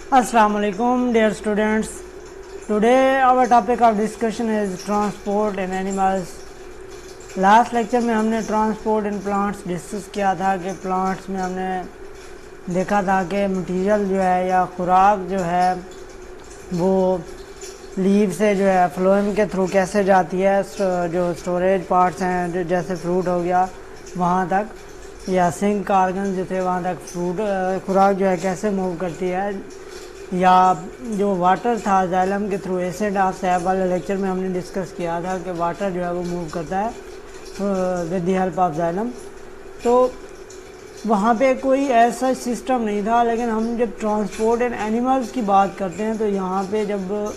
Assalamualaikum dear students. Today our topic of discussion is transport in animals. Last lecture में हमने transport in plants discuss किया था कि plants में हमने देखा था कि मटेरियल जो है या खुराक जो है वो लीव से जो है फ्लोएम के थ्रू कैसे जाती है, जो स्टोरेज पार्ट्स हैं जैसे फ्रूट हो गया वहाँ तक, या सिंक ऑर्गन जो थे वहाँ तक खुराक जो है कैसे मूव करती है, या जो वाटर था जाइलम के थ्रू एसिड ऑफ सैब वाले लेक्चर में हमने डिस्कस किया था कि वाटर जो है वो मूव करता है with the help of xylem. तो वहाँ पे कोई ऐसा सिस्टम नहीं था, लेकिन हम जब ट्रांसपोर्ट एंड एनिमल्स की बात करते हैं तो यहाँ पे जब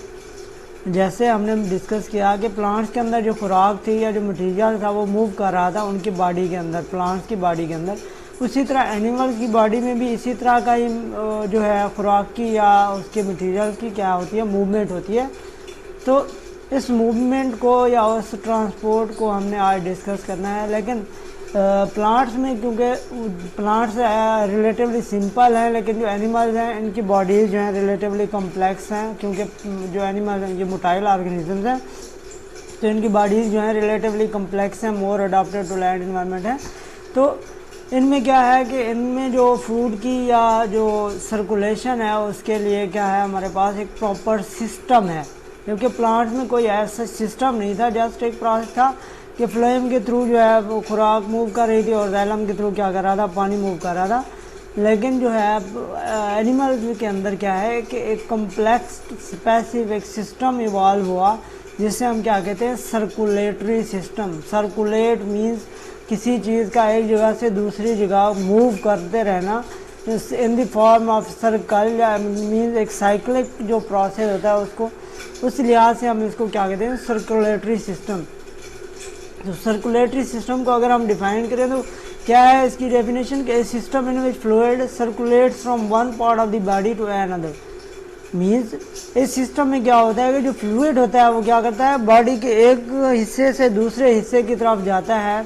जैसे हमने डिस्कस किया कि प्लांट्स के अंदर जो खुराक थी या जो मटेरियल था वो मूव कर रहा था उनकी बॉडी के अंदर, प्लांट्स की बॉडी के अंदर, उसी तरह एनिमल्स की बॉडी में भी इसी तरह का ही जो है खुराक की या उसके मटेरियल की क्या होती है, मूवमेंट होती है। तो इस मूवमेंट को या उस ट्रांसपोर्ट को हमने आज डिस्कस करना है। लेकिन प्लांट्स में, क्योंकि प्लांट्स रिलेटिवली सिंपल हैं, लेकिन जो एनिमल्स हैं इनकी बॉडीज़ जो हैं रिलेटिवली कॉम्प्लेक्स हैं, क्योंकि जो एनिमल हैं ये मोटाइल ऑर्गेनिजम्स हैं तो इनकी बॉडीज़ जो हैं रिलेटिवली कॉम्प्लेक्स हैं, मोर अडॉप्टेड टू लैंड इन्वायरमेंट है। तो इनमें क्या है कि इनमें जो फूड की या जो सर्कुलेशन है उसके लिए क्या है, हमारे पास एक प्रॉपर सिस्टम है, क्योंकि प्लांट्स में कोई ऐसा सिस्टम नहीं था, जस्ट एक प्रोसेस था कि फ्लोएम के थ्रू जो है वो खुराक मूव कर रही थी और जाइलम के थ्रू क्या कर रहा था, पानी मूव कर रहा था। लेकिन जो है एनिमल्स के अंदर क्या है कि एक कम्प्लेक्स स्पेसिफिक सिस्टम इवॉल्व हुआ जिसे हम क्या कहते हैं, सर्कुलेटरी सिस्टम। सर्कुलेट मीन्स किसी चीज़ का एक जगह से दूसरी जगह मूव करते रहना in the form of circle, या मीन्स एक साइक्लिक जो प्रोसेस होता है उसको, उस लिहाज से हम इसको क्या कहते हैं, सर्कुलेटरी सिस्टम। तो सर्कुलेटरी सिस्टम को अगर हम डिफाइन करें तो क्या है इसकी डेफिनेशन, कि system in which fluid circulates from one part of the body to another. Means इस सिस्टम में क्या होता है कि जो फ्लूइड होता है वो क्या करता है, बॉडी के एक हिस्से से दूसरे हिस्से की तरफ जाता है।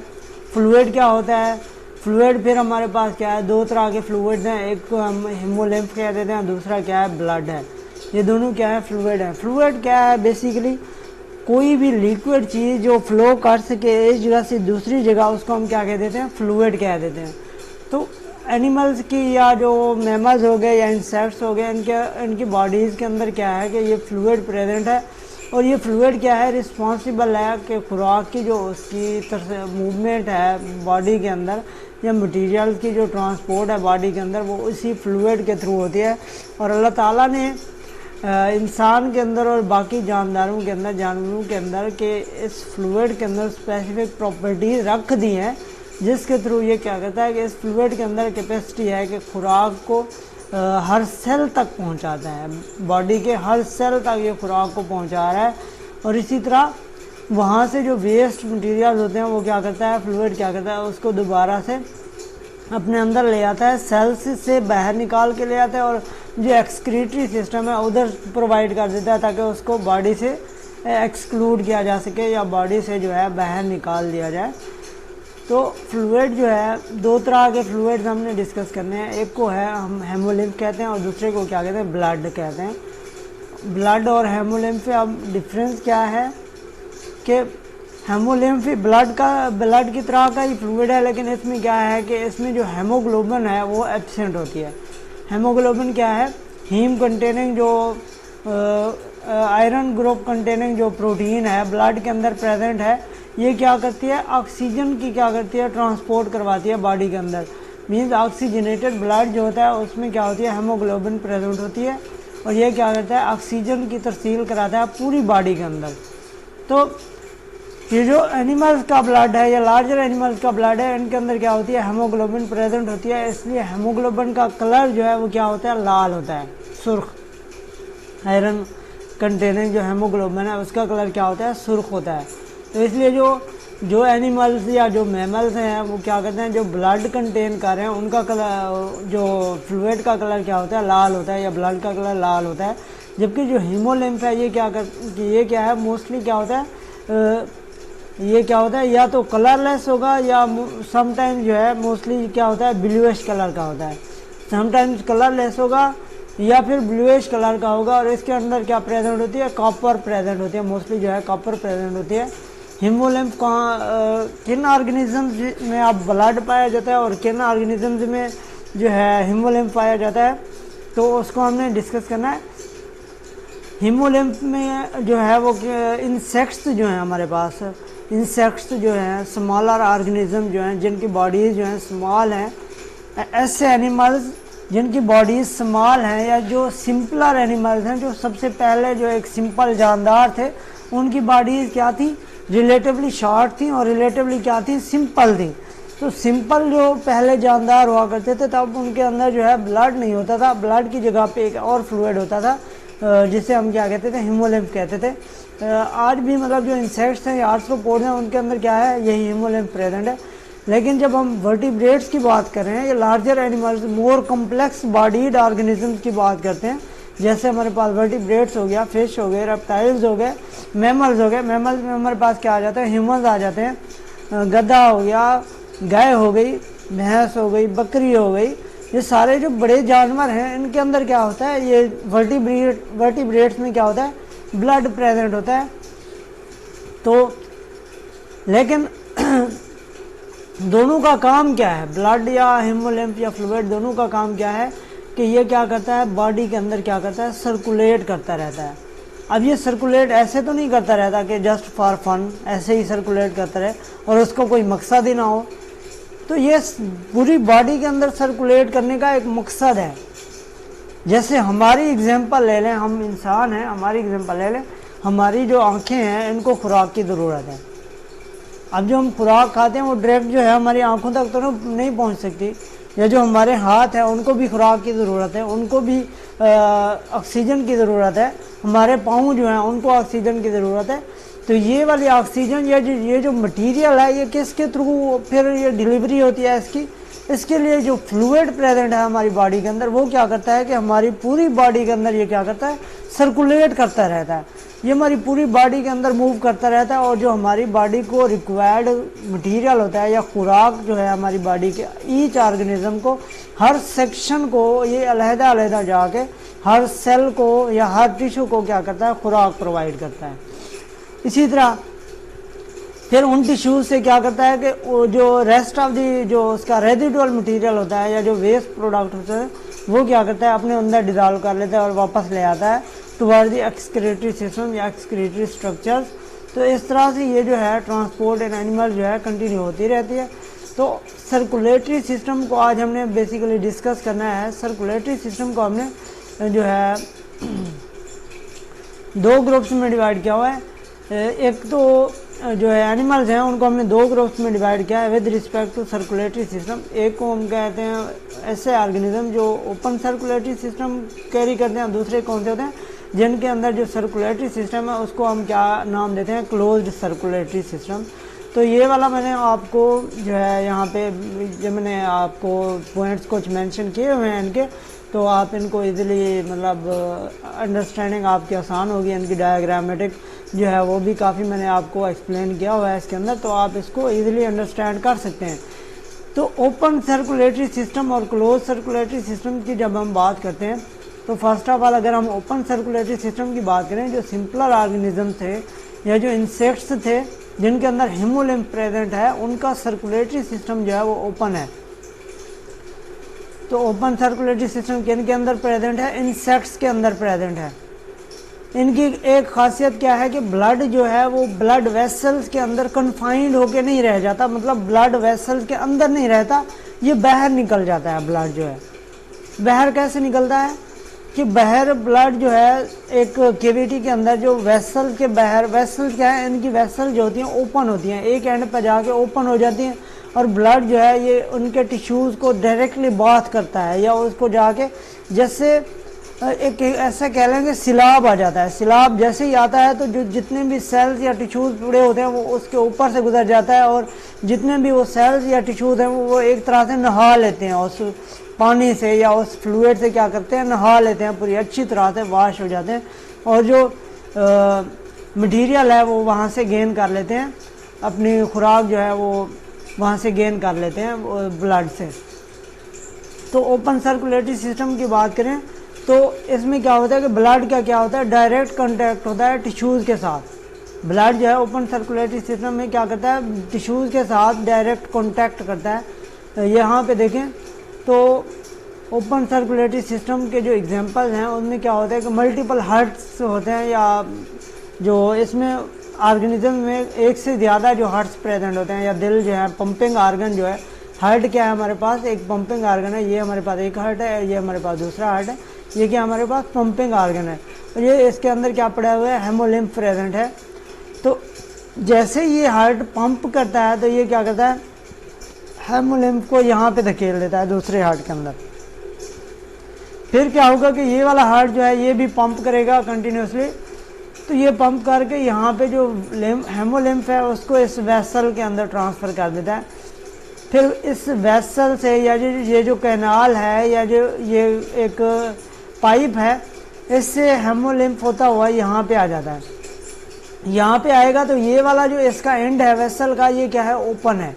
फ्लूइड क्या होता है, फ्लूइड फिर हमारे पास क्या है, दो तरह के फ्लूइड हैं, एक को हम हीमोलिम्फ कह देते हैं, दूसरा क्या है, ब्लड है। ये दोनों क्या है, फ्लूइड है। फ्लूइड क्या है, बेसिकली कोई भी लिक्विड चीज़ जो फ्लो कर सके एक जगह से दूसरी जगह, उसको हम क्या कह देते हैं, फ्लूइड कह देते हैं। तो एनिमल्स की या जो मैमल्स हो गए या इंसेक्ट्स हो गए, इनकी बॉडीज़ के अंदर क्या है कि ये फ्लूइड प्रेजेंट है, और ये फ्लूइड क्या है, रिस्पॉन्सिबल है कि खुराक की जो उसकी मूवमेंट है बॉडी के अंदर या मटेरियल की जो ट्रांसपोर्ट है बॉडी के अंदर वो इसी फ्लूइड के थ्रू होती है। और अल्लाह ताला ने इंसान के अंदर और बाकी जानदारों के अंदर, जानवरों के अंदर के इस फ्लूइड के अंदर स्पेसिफिक प्रॉपर्टीज रख दी हैं जिसके थ्रू ये क्या कहता है कि इस फ्लूइड के अंदर कैपेसिटी है कि खुराक को हर सेल तक पहुंचाता है, बॉडी के हर सेल तक ये खुराक को पहुंचा रहा है। और इसी तरह वहाँ से जो वेस्ट मटेरियल होते हैं वो क्या करता है, फ्लूइड क्या करता है, उसको दोबारा से अपने अंदर ले आता है, सेल्स से बाहर निकाल के ले आता है, और जो एक्सक्रीटरी सिस्टम है उधर प्रोवाइड कर देता है ताकि उसको बॉडी से एक्सक्लूड किया जा सके या बॉडी से जो है बाहर निकाल दिया जाए। तो फ्लूइड जो है, दो तरह के फ्लूइड्स हमने डिस्कस करने हैं, एक को है हम हेमोलिम्फ कहते हैं और दूसरे को क्या कहते हैं, ब्लड कहते हैं। ब्लड और हेमोलिम्फ अब डिफरेंस क्या है कि हेमोलिम्फ ब्लड की तरह का ही फ्लूइड है, लेकिन इसमें क्या है कि इसमें जो हेमोग्लोबिन है वो एब्सेंट होती है। हेमोग्लोबिन क्या है, हीम कंटेनिंग जो आयरन ग्रुप कंटेनिंग जो प्रोटीन है ब्लड के अंदर प्रेजेंट है, ये क्या करती है, ऑक्सीजन की क्या करती है, ट्रांसपोर्ट करवाती है बॉडी के अंदर। मीन्स ऑक्सीजनेटेड ब्लड जो होता है उसमें क्या होती है, हेमोग्लोबिन प्रेजेंट होती है, और ये क्या करता है, ऑक्सीजन की तरसील कराता है पूरी बॉडी के अंदर। तो ये जो एनिमल्स का ब्लड है या लार्जर एनिमल्स का ब्लड है, इनके अंदर क्या होती है, हेमोग्लोबिन प्रेजेंट होती है, इसलिए हेमोग्लोबिन का कलर जो है वो क्या होता है, लाल होता है, सुर्ख। आयरन कंटेनिंग जो हेमोग्लोबिन है उसका कलर क्या होता है, सुर्ख होता है। तो इसलिए जो एनिमल्स या जो मैमल्स हैं वो क्या करते हैं, जो ब्लड कंटेन कर रहे हैं उनका कलर, जो फ्लूइड का कलर क्या होता है, लाल होता है, या ब्लड का कलर लाल होता है। जबकि जो हीमोलिम्फ है ये क्या है, मोस्टली क्या होता है, ये क्या होता है, या तो कलरलेस होगा या समटाइम्स जो है मोस्टली क्या होता है, ब्लूइश कलर का होता है। समटाइम्स कलरलेस होगा या फिर ब्लूइश कलर का होगा और इसके अंदर क्या प्रेजेंट होती है, कॉपर प्रेजेंट होती है, मोस्टली जो है कॉपर प्रेजेंट होती है। हीमोलिम्फ कहाँ किन ऑर्गेनिजम्स में आप ब्लड पाया जाता है और किन ऑर्गेनिजम्स में जो है हीमोलिम्फ पाया जाता है, तो उसको हमने डिस्कस करना है। हीमोलिम्फ में जो है वो इंसेक्ट्स जो हैं हमारे पास, इंसेक्ट्स जो हैं स्मॉलर ऑर्गेनिज्म जो हैं जिनकी बॉडीज जो हैं स्मॉल हैं, ऐसे एनिमल्स जिनकी बॉडीज स्मॉल हैं या जो सिंपलर एनिमल्स हैं, जो सबसे पहले जो एक सिंपल जानदार थे उनकी बॉडीज क्या थी, रिलेटिवली शॉर्ट थी और रिलेटिवली क्या थी, सिंपल थी। तो सिंपल जो पहले जानदार हुआ करते थे तब उनके अंदर जो है ब्लड नहीं होता था, ब्लड की जगह पे एक और फ्लूइड होता था जिसे हम क्या कहते थे, हीमोलिम्फ कहते थे। आज भी मतलब जो इंसेक्ट्स हैं या आर्थ्रोपोड हैं उनके अंदर क्या है, यही हीमोलिम्फ प्रेजेंट है। लेकिन जब हम वर्टिब्रेट्स की बात कर रहे हैं या larger animals, more complex bodied organisms की बात करते हैं, जैसे हमारे पास वर्टिब्रेट्स हो गया, फिश हो गए, रेप्टाइल्स हो गए, मैमल्स हो गए। मैमल्स में हमारे पास क्या आ जाता है, ह्यूमन्स आ जाते हैं, गधा हो गया, गाय हो गई, भैंस हो गई, बकरी हो गई, ये सारे जो बड़े जानवर हैं इनके अंदर क्या होता है, ये वर्टिब्रेट्स में क्या होता है, ब्लड प्रेजेंट होता है। तो लेकिन दोनों का काम क्या है, ब्लड या हीमोलिम्फ या फ्लूइड, दोनों का काम क्या है कि ये क्या करता है, बॉडी के अंदर क्या करता है, सर्कुलेट करता रहता है। अब ये सर्कुलेट ऐसे तो नहीं करता रहता कि जस्ट फॉर फन ऐसे ही सर्कुलेट करता रहे और उसको कोई मकसद ही ना हो। तो ये पूरी बॉडी के अंदर सर्कुलेट करने का एक मकसद है। जैसे हमारी एग्जांपल ले लें, हम इंसान हैं, हमारी एग्जांपल ले लें, हमारी जो आंखें हैं इनको खुराक की ज़रूरत है। अब जो हम खुराक खाते हैं वो डायरेक्ट जो है हमारी आंखों तक तो नहीं पहुंच सकती, या जो हमारे हाथ हैं उनको भी खुराक की ज़रूरत है, उनको भी ऑक्सीजन की ज़रूरत है, हमारे पाँव जो हैं उनको ऑक्सीजन की ज़रूरत है। तो ये वाली ऑक्सीजन या ये जो मटेरियल है ये किसके थ्रू फिर ये डिलीवरी होती है इसकी, इसके लिए जो फ्लूइड प्रेजेंट है हमारी बॉडी के अंदर वो क्या करता है कि हमारी पूरी बॉडी के अंदर ये क्या करता है, सर्कुलेट करता रहता है। ये हमारी पूरी बॉडी के अंदर मूव करता रहता है और जो हमारी बॉडी को रिक्वायर्ड मटेरियल होता है या खुराक जो है हमारी बॉडी के ईच ऑर्गेनिज्म को, हर सेक्शन को ये अलहदा अलहदा जाके हर सेल को या हर टिश्यू को क्या करता है, खुराक प्रोवाइड करता है। इसी तरह फिर उन टिश्यूज से क्या करता है कि वो जो रेस्ट ऑफ दी जो उसका रेजिडुअल मटेरियल होता है या जो वेस्ट प्रोडक्ट होता है वो क्या करता है, अपने अंदर डिजॉल्व कर लेता है और वापस ले आता है टुवर्ड द एक्सक्रीटरी सिस्टम या एक्सक्रीटरी स्ट्रक्चर्स। तो इस तरह से ये जो है ट्रांसपोर्ट इन एनिमल जो है कंटिन्यू होती रहती है। तो सर्कुलेटरी सिस्टम को आज हमने बेसिकली डिस्कस करना है। सर्कुलेटरी सिस्टम को हमने जो है दो ग्रुप्स में डिवाइड किया हुआ है। एक तो जो है एनिमल्स हैं उनको हमने दो ग्रुप्स में डिवाइड किया है with respect to circulatory system. एक को हम कहते हैं ऐसे ऑर्गेनिज्म जो ओपन सर्कुलेटरी सिस्टम कैरी करते हैं, दूसरे कौन से होते हैं जिनके अंदर जो सर्कुलेटरी सिस्टम है उसको हम क्या नाम देते हैं, क्लोज्ड सर्कुलेटरी सिस्टम। तो ये वाला मैंने आपको जो है यहाँ पे जो मैंने आपको पॉइंट्स कुछ मेंशन किए हुए हैं इनके, तो आप इनको इजीली मतलब अंडरस्टैंडिंग आपकी आसान होगी। इनकी डायग्रामेटिक जो है वो भी काफ़ी मैंने आपको एक्सप्लेन किया हुआ है इसके अंदर, तो आप इसको इजीली अंडरस्टैंड कर सकते हैं। तो ओपन सर्कुलेटरी सिस्टम और क्लोज सर्कुलेटरी सिस्टम की जब हम बात करते हैं तो फर्स्ट ऑफ ऑल अगर हम ओपन सर्कुलेटरी सिस्टम की बात करें, जो सिंपलर ऑर्गेनिज्म थे या जो इंसेक्ट्स थे जिनके अंदर हीमोलिम्फ प्रेजेंट है, उनका सर्कुलेटरी सिस्टम जो है वो ओपन है। तो ओपन सर्कुलेटरी सिस्टम किन के अंदर प्रेजेंट है, इंसेक्ट्स के अंदर प्रेजेंट है। इनकी एक खासियत क्या है कि ब्लड जो है वो ब्लड वेसल्स के अंदर कन्फाइंड होके नहीं रह जाता, मतलब ब्लड वेसल्स के अंदर नहीं रहता, ये बाहर निकल जाता है। ब्लड जो है बाहर कैसे निकलता है कि बाहर ब्लड जो है एक केविटी के अंदर जो वेसल के बाहर, वेसल क्या है, इनकी वेसल जो होती हैं ओपन होती हैं, एक एंड पर जाके ओपन हो जाती हैं और ब्लड जो है ये उनके टिश्यूज़ को डायरेक्टली बाथ करता है या उसको जाके जैसे एक ऐसा कह लेंगे सिलाब आ जाता है। सिलाब जैसे ही आता है तो जो जितने भी सेल्स या टिश्यूज़ पूरे होते हैं वो उसके ऊपर से गुजर जाता है और जितने भी वो सेल्स या टिश्यूज़ हैं वो एक तरह से नहा लेते हैं उस पानी से या उस फ्लूइड से, क्या करते हैं, नहा लेते हैं, पूरी अच्छी तरह से वॉश हो जाते हैं और जो मटेरियल है वो वहाँ से गेन कर लेते हैं, अपनी खुराक जो है वो वहाँ से गेन कर लेते हैं ब्लड से। तो ओपन सर्कुलेटरी सिस्टम की बात करें तो इसमें क्या होता है कि ब्लड का क्या होता है, डायरेक्ट कांटेक्ट होता है टिश्यूज़ के साथ। ब्लड जो है ओपन सर्कुलेटरी सिस्टम में क्या करता है, टिश्यूज़ के साथ डायरेक्ट कांटेक्ट करता है। यहाँ पे देखें तो ओपन सर्कुलेटरी सिस्टम के जो एग्जांपल्स हैं उनमें क्या होता है कि मल्टीपल हार्ट्स होते हैं, या जो इसमें ऑर्गेनिज्म में एक से ज़्यादा जो हार्ट्स प्रेजेंट होते हैं, या दिल जो है पंपिंग आर्गन जो है, हार्ट क्या है हमारे पास, एक पंपिंग आर्गन है, ये हमारे पास एक हार्ट है, ये हमारे पास दूसरा हार्ट है, ये क्या हमारे पास पंपिंग आर्गन है, और ये इसके अंदर क्या पड़ा हुआ है, हेमोलिम्फ प्रेजेंट है। तो जैसे ये हार्ट पंप करता है तो ये क्या करता है, हेमोलिम्फ को यहाँ पे धकेल देता है दूसरे हार्ट के अंदर। फिर क्या होगा कि ये वाला हार्ट जो है ये भी पंप करेगा कंटिन्यूसली, तो ये पंप करके यहाँ पे जो हेमोलिम्फ है उसको इस वेसल के अंदर ट्रांसफ़र कर देता है। फिर इस वेसल से, या ये जो कैनाल है, या जो ये एक पाइप है, इससे हेमोलिम्फ होता हुआ यहाँ पे आ जाता है। यहाँ पे आएगा तो ये वाला जो इसका एंड है वेसल का, ये क्या है, ओपन है,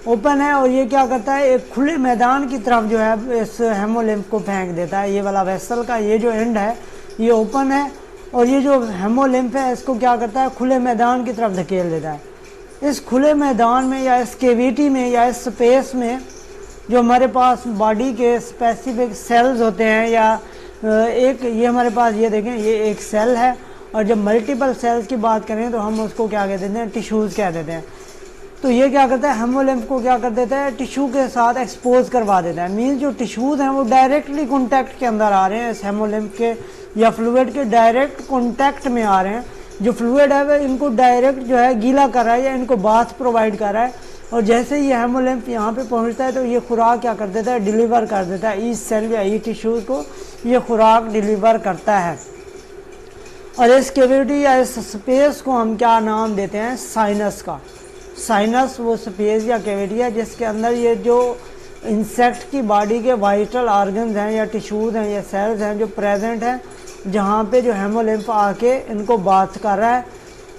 ओपन है, और ये क्या करता है, एक खुले मैदान की तरफ जो है इस हेमोलिम्फ को फेंक देता है। ये वाला वेसल का ये जो एंड है ये ओपन है, और ये जो हेमोलिम्फ है इसको क्या करता है, खुले मैदान की तरफ धकेल देता है। इस खुले मैदान में या इस केविटी में या इस स्पेस में जो हमारे पास बॉडी के स्पेसिफिक सेल्स होते हैं, या एक ये हमारे पास ये देखें ये एक सेल है, और जब मल्टीपल सेल्स की बात करें तो हम उसको क्या कह देते हैं, टिश्यूज़ कह देते हैं। तो ये क्या करता है, हेमोलिम्फ को क्या कर देता है, टिश्यू के साथ एक्सपोज करवा देता है। मीन्स जो टिश्यूज़ हैं वो डायरेक्टली कॉन्टैक्ट के अंदर आ रहे हैं, इस हेमोलिम्फ के या फ्लूइड के डायरेक्ट कॉन्टैक्ट में आ रहे हैं। जो फ्लूइड है वह इनको डायरेक्ट जो है गीला कर रहा है, या इनको बाथ प्रोवाइड कर रहा है, और जैसे ही ये हेमोलिम्फ यहाँ पे पहुँचता है तो ये खुराक क्या कर देता है, डिलीवर कर देता है। ईच सेल या ईच टिश्यूज़ को ये खुराक डिलीवर करता है। और इस कैविटी या इस स्पेस को हम क्या नाम देते हैं, साइनस का। साइनस वो स्पेस या कैविटी है जिसके अंदर ये जो इंसेक्ट की बॉडी के वाइटल ऑर्गन्स हैं या टिश्यूज़ हैं या सेल्स हैं जो प्रेजेंट हैं, जहाँ पे जो हेमोलिम्फ आके इनको बाथ कर रहा है,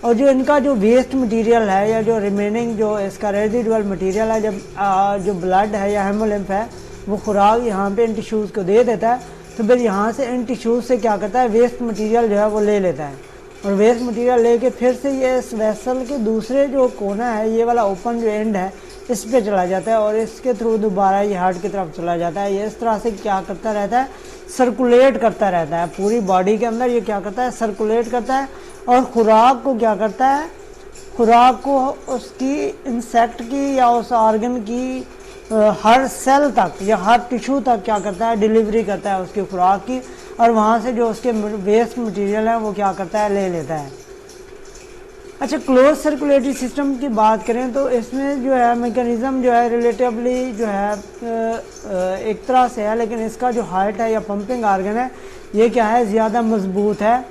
और जो इनका जो वेस्ट मटेरियल है या जो रिमेनिंग जो इसका रेजिडुअल मटेरियल है, जब जो ब्लड है या हेमोलिम्फ है वो खुराक यहाँ पे इन टिश्यूज़ को दे देता है, तो फिर यहाँ से इन टिश्यूज़ से क्या करता है, वेस्ट मटेरियल जो है वो ले लेता है, और वेस्ट मटेरियल लेके फिर से ये इस वेसल के दूसरे जो कोना है, ये वाला ओपन जो एंड है, इस पे चला जाता है, और इसके थ्रू दोबारा ये हार्ट की तरफ चला जाता है। ये इस तरह से क्या करता रहता है, सर्कुलेट करता रहता है पूरी बॉडी के अंदर। ये क्या करता है, सर्कुलेट करता है, और खुराक को क्या करता है, खुराक को उसकी इंसेक्ट की या उस ऑर्गन की हर सेल तक या हर टिश्यू तक क्या करता है, डिलीवरी करता है उसकी खुराक की, और वहाँ से जो उसके वेस्ट मटेरियल है वो क्या करता है, ले लेता है। अच्छा, क्लोज सर्कुलेटरी सिस्टम की बात करें तो इसमें जो है मैकेनिज़्म जो है रिलेटिवली जो है एक तरह से है, लेकिन इसका जो हार्ट है या पंपिंग आर्गन है ये क्या है, ज़्यादा मजबूत है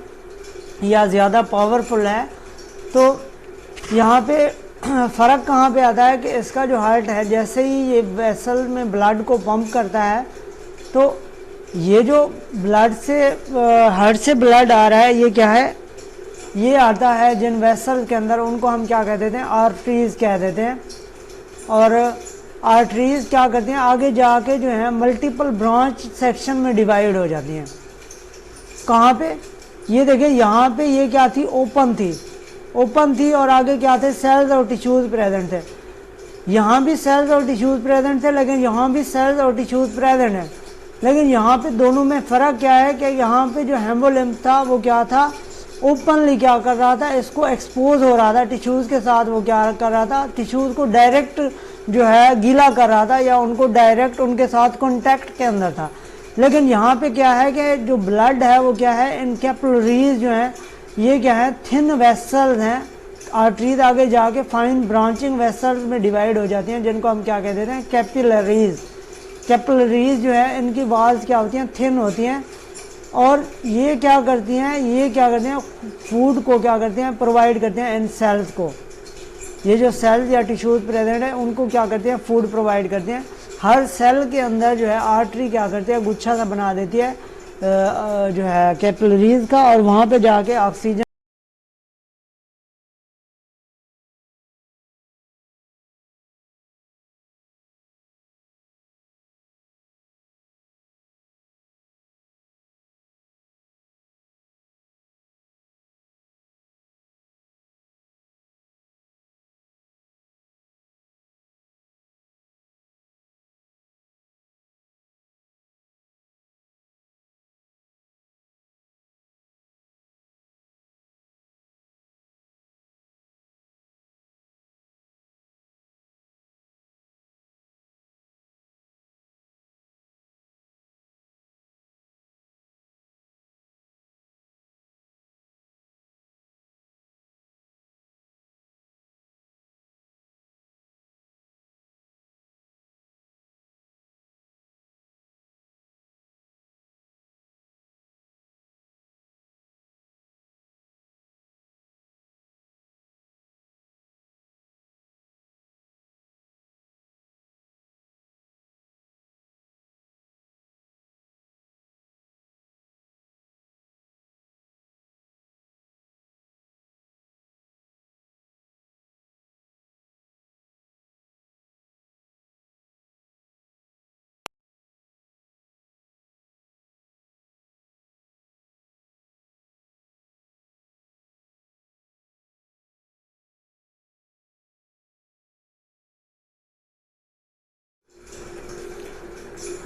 या ज़्यादा पावरफुल है। तो यहाँ पे फ़र्क कहाँ पे आता है कि इसका जो हार्ट है, जैसे ही ये वेसल में ब्लड को पंप करता है, तो ये जो ब्लड से हार्ट से ब्लड आ रहा है, ये क्या है, ये आता है जिन वेसल के अंदर, उनको हम क्या कह देते हैं, आर्टरीज़ कह देते हैं। और आर्टरीज़ क्या करती हैं, आगे जाके जो है मल्टीपल ब्रांच सेक्शन में डिवाइड हो जाती हैं। कहाँ पे, ये देखिए यहाँ पे ये क्या थी, ओपन थी, ओपन थी, और आगे क्या थे, सेल्स और टिश्यूज़ प्रेजेंट थे। यहाँ भी सेल्स और टिश्यूज़ प्रेजेंट थे, लेकिन यहाँ भी सेल्स और टिश्यूज़ प्रेजेंट है, लेकिन यहाँ पे दोनों में फ़र्क क्या है कि यहाँ पे जो हेमोलिम्फ था वो क्या था, ओपनली क्या कर रहा था, इसको एक्सपोज हो रहा था टिश्यूज़ के साथ। वो क्या कर रहा था, टिश्यूज़ को डायरेक्ट जो है गीला कर रहा था, या उनको डायरेक्ट उनके साथ कॉन्टैक्ट के अंदर था। लेकिन यहाँ पे क्या है कि जो ब्लड है वो क्या है, इन कैपिलरीज जो हैं ये क्या है, थिन वेसल्स हैं। आर्टरीज आगे जाके फाइन ब्रांचिंग वेसल्स में डिवाइड हो जाती हैं, जिनको हम क्या कह देते हैं, कैपिलरीज। कैपिलरीज जो है इनकी वॉल्स क्या होती हैं, थिन होती हैं, और ये क्या करती हैं, ये क्या करते हैं, फूड को क्या करते हैं, प्रोवाइड करते हैं इन सेल्स को। ये जो सेल्स या टिश्यूज प्रेजेंट है उनको क्या करते हैं, फूड प्रोवाइड करते हैं। हर सेल के अंदर जो है आर्टरी क्या करती है, गुच्छा सा बना देती है जो है कैपिलरीज का, और वहाँ पे जाके ऑक्सीजन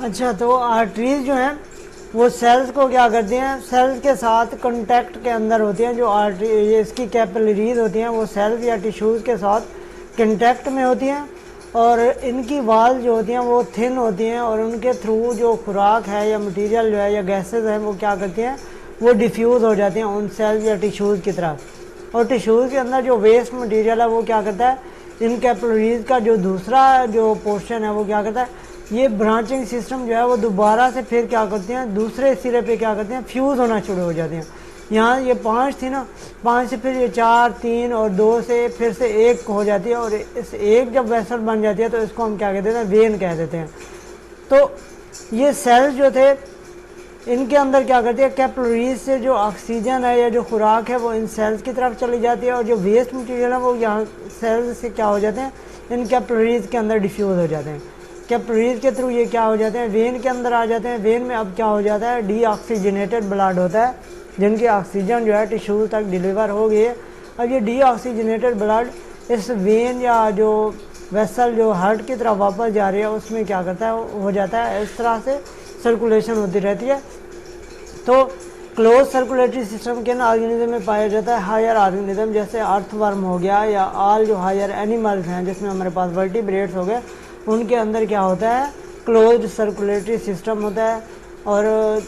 अच्छा, तो आर्टरीज जो हैं वो सेल्स को क्या करती हैं, सेल्स के साथ कांटेक्ट के अंदर होती हैं। जो आर्टरी, ये इसकी कैपिलरीज होती हैं वो सेल्स या टिश्यूज़ के साथ कांटेक्ट में होती हैं, और इनकी वाल जो होती हैं वो थिन होती हैं, और उनके थ्रू जो खुराक है या मटेरियल जो है या गैसेज हैं वो क्या करती हैं, वो डिफ्यूज़ हो जाती हैं उन सेल्स या टिश्यूज़ की तरफ। और टिश्यूज़ के अंदर जो वेस्ट मटेरियल है वो क्या करता है, इन कैपिलरीज का जो दूसरा जो पोर्शन है वो क्या करता है, ये ब्रांचिंग सिस्टम जो है वो दोबारा से फिर क्या करते हैं, दूसरे सिरे पे क्या करते हैं, फ्यूज़ होना शुरू हो जाते हैं। यहाँ ये 5 थी ना, 5 से फिर ये 4, 3 और 2 से फिर से 1 हो जाती है, और इस एक जब वेसल बन जाती है तो इसको हम क्या कहते हैं, वेन कह देते हैं। तो ये सेल्स जो थे इनके अंदर क्या करती है, कैपिलरीज से जो ऑक्सीजन है या जो खुराक है वो इन सेल्स की तरफ चली जाती है, और जो वेस्ट मटेरियल है वो यहाँ सेल्स से क्या हो जाते हैं, इन कैपिलरीज के अंदर डिफ्यूज़ हो जाते हैं। कैपिलरीज के थ्रू ये क्या हो जाते हैं, वेन के अंदर आ जाते हैं। वेन में अब क्या हो जाता है, डीऑक्सीजनेटेड ब्लड होता है, जिनकी ऑक्सीजन जो है टिश्यूज तक डिलीवर हो गई है। अब ये डीऑक्सीजनेटेड ब्लड इस वेन या जो वेसल जो हार्ट की तरफ वापस जा रही है उसमें क्या करता है, हो जाता है, इस तरह से सर्कुलेशन होती रहती है। तो क्लोज सर्कुलेटरी सिस्टम के ऑर्गेनिज्म में पाया जाता है हायर ऑर्गेनिज्म, जैसे अर्थवर्म हो गया या ऑल जो हायर एनिमल्स हैं जिसमें हमारे पास वर्टिब्रेट्स हो गए, उनके अंदर क्या होता है, क्लोज्ड सर्कुलेटरी सिस्टम होता है। और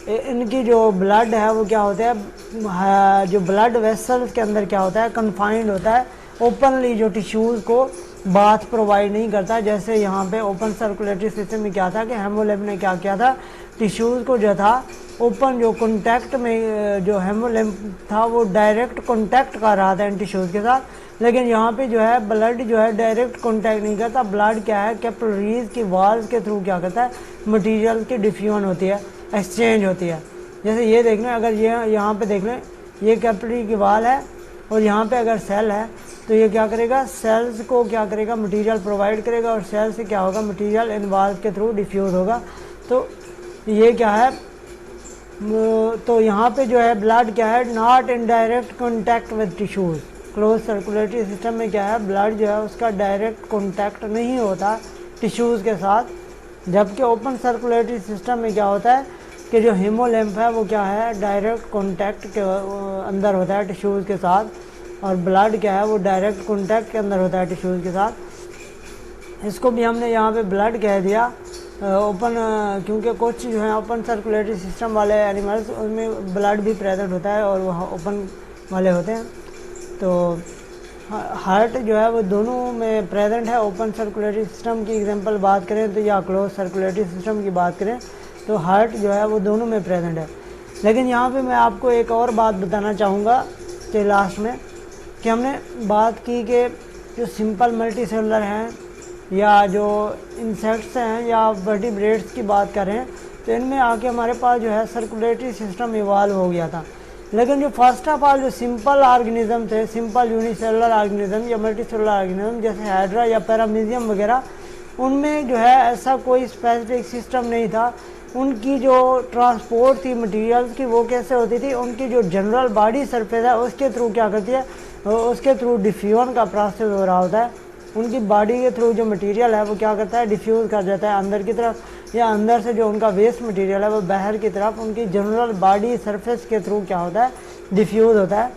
इनकी जो ब्लड है वो क्या होता है, जो ब्लड वेसल्स के अंदर क्या होता है, कन्फाइंड होता है, ओपनली जो टिश्यूज़ को बाथ प्रोवाइड नहीं करता। जैसे यहाँ पे ओपन सर्कुलेटरी सिस्टम में क्या था कि हेमोलिम्फ ने क्या किया था, टिश्यूज़ को जो था ओपन जो कॉन्टैक्ट में जो हेमोलिम्फ था वो डायरेक्ट कॉन्टैक्ट कर रहा था इन टिश्यूज़ के साथ, लेकिन यहाँ पे जो है ब्लड जो है डायरेक्ट कांटेक्ट नहीं करता। ब्लड क्या है, कैपिलरीज की वाल्स के थ्रू क्या करता है, मटेरियल की डिफ्यूजन होती है, एक्सचेंज होती है। जैसे ये देख लें, अगर ये यहाँ पे देख लें, ये कैपिलरी की वाल है और यहाँ पे अगर सेल है तो ये क्या करेगा, सेल्स को क्या करेगा, मटेरियल प्रोवाइड करेगा, और सेल से क्या होगा, मटेरियल इन वाल्स के थ्रू डिफ्यूज होगा। तो ये क्या है, तो यहाँ पे जो है ब्लड क्या है, not in direct contact with tissues. Close circulatory system में क्या है, ब्लड जो है उसका डायरेक्ट कांटेक्ट नहीं होता टिश्यूज़ के साथ, जबकि ओपन सर्कुलेटरी सिस्टम में क्या होता है कि जो हीमोलिम्फ है वो क्या है, डायरेक्ट कांटेक्ट के अंदर होता है टिश्यूज़ के साथ, और ब्लड क्या है वो डायरेक्ट कांटेक्ट के अंदर होता है टिश्यूज़ के साथ। इसको भी हमने यहाँ पे ब्लड कह दिया ओपन, क्योंकि कुछ जो है ओपन सर्कुलेटरी सिस्टम वाले एनिमल्स उनमें ब्लड भी प्रेजेंट होता है और वह ओपन वाले होते हैं। तो हार्ट जो है वो दोनों में प्रेजेंट है। ओपन सर्कुलेटरी सिस्टम की एग्जांपल बात करें तो या क्लोज सर्कुलेटरी सिस्टम की बात करें तो हार्ट जो है वो दोनों में प्रेजेंट है। लेकिन यहाँ पे मैं आपको एक और बात बताना चाहूँगा कि लास्ट में कि हमने बात की कि जो सिंपल मल्टी सेलुलर हैं या जो इंसेक्ट्स हैं या वर्टिब्रेट्स की बात करें तो इनमें आके हमारे पास जो है सर्कुलेटरी सिस्टम इवॉल्व हो गया था। लेकिन जो फर्स्ट ऑफ ऑल जो सिंपल ऑर्गेनिज्म थे, सिंपल यूनिसेलुलर ऑर्गेनिज्म या मल्टी सेलुलर ऑर्गेनिज्म जैसे हाइड्रा या पैरामीजियम वगैरह, उनमें जो है ऐसा कोई स्पेसिफिक सिस्टम नहीं था। उनकी जो ट्रांसपोर्ट थी मटेरियल्स की वो कैसे होती थी, उनकी जो जनरल बॉडी सरफेस है उसके थ्रू क्या करती है, उसके थ्रू डिफ्यूजन का प्रोसेस हो रहा होता है। उनकी बॉडी के थ्रू जो मटेरियल है वो क्या करता है, डिफ्यूज़ कर जाता है अंदर की तरफ, या अंदर से जो उनका वेस्ट मटेरियल है वो बाहर की तरफ उनकी जनरल बॉडी सरफेस के थ्रू क्या होता है, डिफ्यूज़ होता है।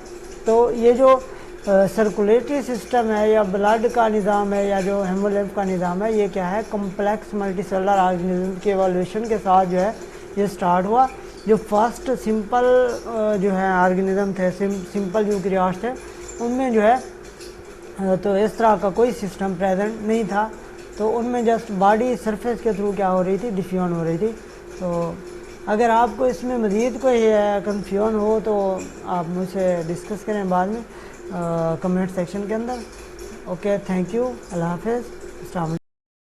तो ये जो सर्कुलेटरी सिस्टम है या ब्लड का निज़ाम है या जो हेमोलिम्फ का निज़ाम है, ये क्या है, कम्प्लेक्स मल्टीसेलुलर ऑर्गेनिज्म के एवोल्यूशन के साथ जो है ये स्टार्ट हुआ। जो फर्स्ट सिंपल जो है ऑर्गेनिज्म थे, सिंपल यूकेरियोट्स थे, उनमें जो है तो इस तरह का कोई सिस्टम प्रेजेंट नहीं था। तो उनमें जस्ट बॉडी सरफेस के थ्रू क्या हो रही थी, डिफ्यूजन हो रही थी। तो अगर आपको इसमें मज़ीद कोई कन्फ्यूजन हो तो आप मुझसे डिस्कस करें बाद में कमेंट सेक्शन के अंदर। ओके, थैंक यू, अल्लाह हाफ़िज़, अस्सलाम वालेकुम।